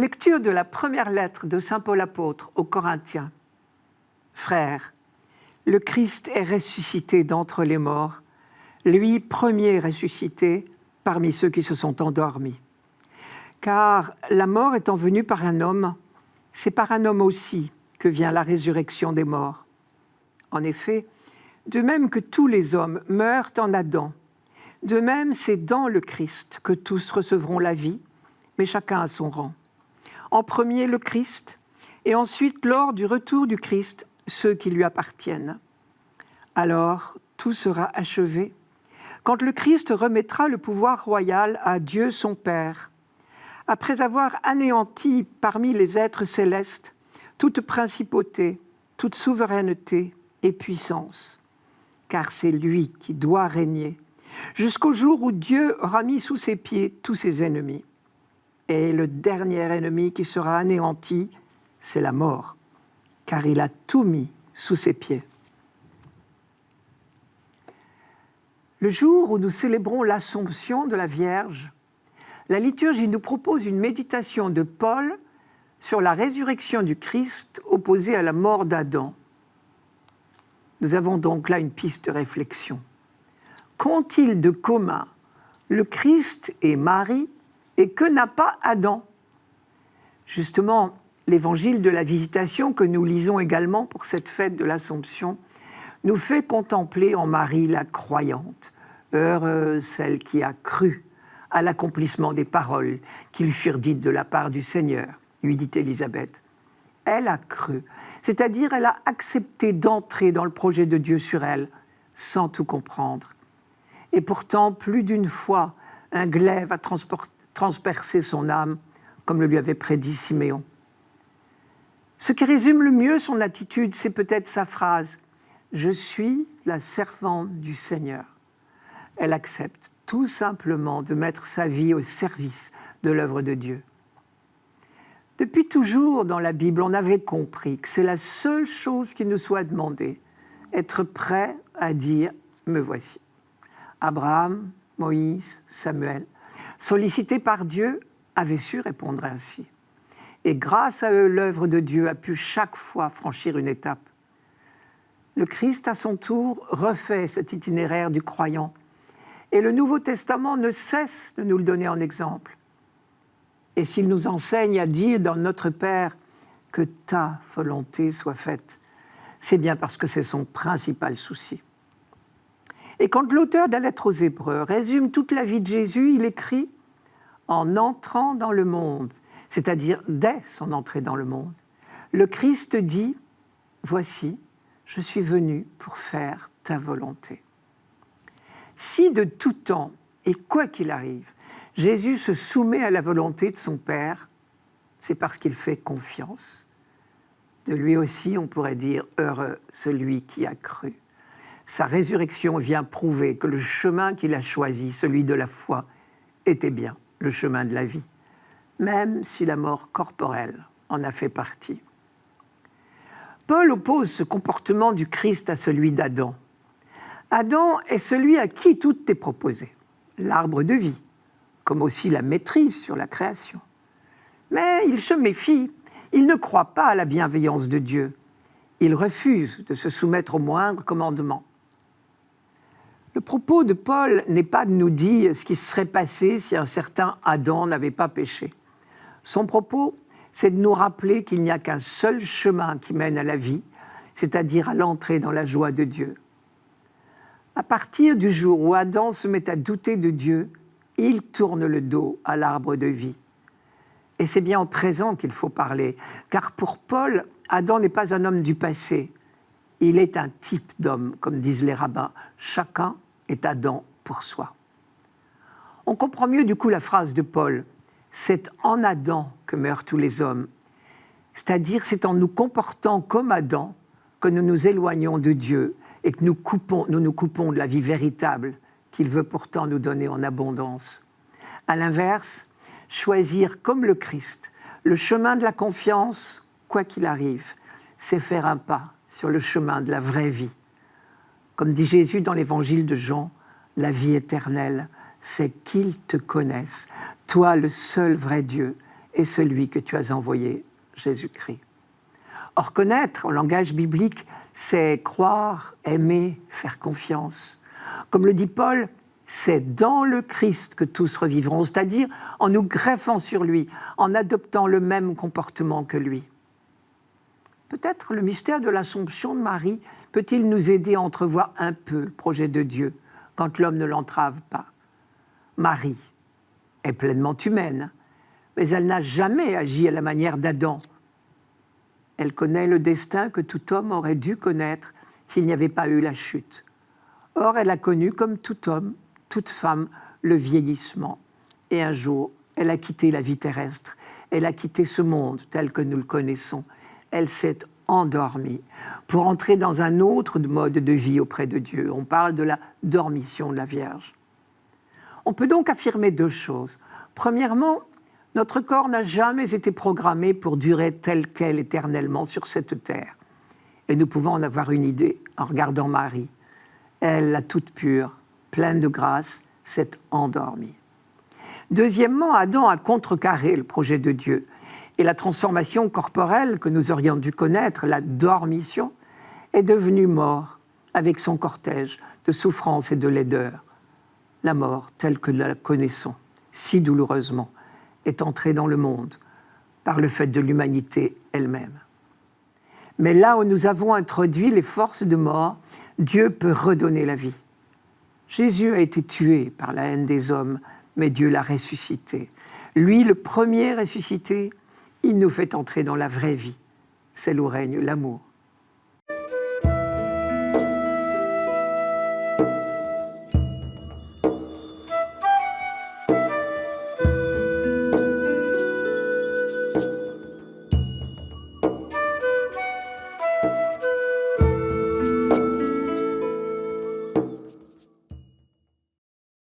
Lecture de la première lettre de saint Paul apôtre aux Corinthiens. Frères, le Christ est ressuscité d'entre les morts, lui premier ressuscité parmi ceux qui se sont endormis. Car la mort étant venue par un homme, c'est par un homme aussi que vient la résurrection des morts. En effet, de même que tous les hommes meurent en Adam, de même c'est dans le Christ que tous recevront la vie, mais chacun à son rang. En premier le Christ, et ensuite lors du retour du Christ, ceux qui lui appartiennent. Alors tout sera achevé, quand le Christ remettra le pouvoir royal à Dieu son Père, après avoir anéanti parmi les êtres célestes toute principauté, toute souveraineté et puissance. Car c'est lui qui doit régner, jusqu'au jour où Dieu aura mis sous ses pieds tous ses ennemis. Et le dernier ennemi qui sera anéanti, c'est la mort, car il a tout mis sous ses pieds. Le jour où nous célébrons l'Assomption de la Vierge, la liturgie nous propose une méditation de Paul sur la résurrection du Christ opposée à la mort d'Adam. Nous avons donc là une piste de réflexion. Qu'ont-ils de commun le Christ et Marie et que n'a pas Adam? Justement, l'évangile de la Visitation que nous lisons également pour cette fête de l'Assomption nous fait contempler en Marie la croyante, heureuse celle qui a cru à l'accomplissement des paroles qui lui furent dites de la part du Seigneur, lui dit Élisabeth. Elle a cru, c'est-à-dire elle a accepté d'entrer dans le projet de Dieu sur elle, sans tout comprendre. Et pourtant, plus d'une fois, un glaive a transpercé son âme, comme le lui avait prédit Siméon. Ce qui résume le mieux son attitude, c'est peut-être sa phrase « Je suis la servante du Seigneur ». Elle accepte tout simplement de mettre sa vie au service de l'œuvre de Dieu. Depuis toujours, dans la Bible, on avait compris que c'est la seule chose qui nous soit demandée, être prêt à dire « me voici ». Abraham, Moïse, Samuel, sollicités par Dieu, avaient su répondre ainsi. Et grâce à eux, l'œuvre de Dieu a pu chaque fois franchir une étape. Le Christ, à son tour, refait cet itinéraire du croyant. Et le Nouveau Testament ne cesse de nous le donner en exemple. Et s'il nous enseigne à dire dans Notre Père que ta volonté soit faite, c'est bien parce que c'est son principal souci. Et quand l'auteur de la lettre aux Hébreux résume toute la vie de Jésus, il écrit « En entrant dans le monde », c'est-à-dire dès son entrée dans le monde, le Christ dit « Voici, je suis venu pour faire ta volonté ». Si de tout temps, et quoi qu'il arrive, Jésus se soumet à la volonté de son Père, c'est parce qu'il fait confiance. De lui aussi, on pourrait dire « heureux celui qui a cru ». Sa résurrection vient prouver que le chemin qu'il a choisi, celui de la foi, était bien le chemin de la vie, même si la mort corporelle en a fait partie. Paul oppose ce comportement du Christ à celui d'Adam. Adam est celui à qui tout est proposé, l'arbre de vie, comme aussi la maîtrise sur la création. Mais il se méfie, il ne croit pas à la bienveillance de Dieu. Il refuse de se soumettre au moindre commandement. Le propos de Paul n'est pas de nous dire ce qui se serait passé si un certain Adam n'avait pas péché. Son propos, c'est de nous rappeler qu'il n'y a qu'un seul chemin qui mène à la vie, c'est-à-dire à l'entrée dans la joie de Dieu. À partir du jour où Adam se met à douter de Dieu, il tourne le dos à l'arbre de vie. Et c'est bien au présent qu'il faut parler, car pour Paul, Adam n'est pas un homme du passé. Il est un type d'homme, comme disent les rabbins. Chacun est Adam pour soi. On comprend mieux du coup la phrase de Paul. C'est en Adam que meurent tous les hommes. C'est-à-dire, c'est en nous comportant comme Adam que nous nous éloignons de Dieu et que nous nous coupons de la vie véritable qu'il veut pourtant nous donner en abondance. À l'inverse, choisir comme le Christ le chemin de la confiance, quoi qu'il arrive, c'est faire un pas sur le chemin de la vraie vie. Comme dit Jésus dans l'évangile de Jean, la vie éternelle, c'est qu'ils te connaissent, toi le seul vrai Dieu, est celui que tu as envoyé, Jésus-Christ. Or, connaître, en langage biblique, c'est croire, aimer, faire confiance. Comme le dit Paul, c'est dans le Christ que tous revivront, c'est-à-dire en nous greffant sur lui, en adoptant le même comportement que lui. Peut-être le mystère de l'Assomption de Marie peut-il nous aider à entrevoir un peu le projet de Dieu quand l'homme ne l'entrave pas. Marie est pleinement humaine, mais elle n'a jamais agi à la manière d'Adam. Elle connaît le destin que tout homme aurait dû connaître s'il n'y avait pas eu la chute. Or, elle a connu, comme tout homme, toute femme, le vieillissement. Et un jour, elle a quitté la vie terrestre. Elle a quitté ce monde tel que nous le connaissons. Elle s'est endormie pour entrer dans un autre mode de vie auprès de Dieu. On parle de la dormition de la Vierge. On peut donc affirmer deux choses. Premièrement, notre corps n'a jamais été programmé pour durer tel quel éternellement sur cette terre. Et nous pouvons en avoir une idée en regardant Marie. Elle, la toute pure, pleine de grâce, s'est endormie. Deuxièmement, Adam a contrecarré le projet de Dieu. Et la transformation corporelle que nous aurions dû connaître, la dormition, est devenue mort avec son cortège de souffrance et de laideur. La mort, telle que nous la connaissons, si douloureusement, est entrée dans le monde par le fait de l'humanité elle-même. Mais là où nous avons introduit les forces de mort, Dieu peut redonner la vie. Jésus a été tué par la haine des hommes, mais Dieu l'a ressuscité. Lui, le premier ressuscité, il nous fait entrer dans la vraie vie, celle où règne l'amour.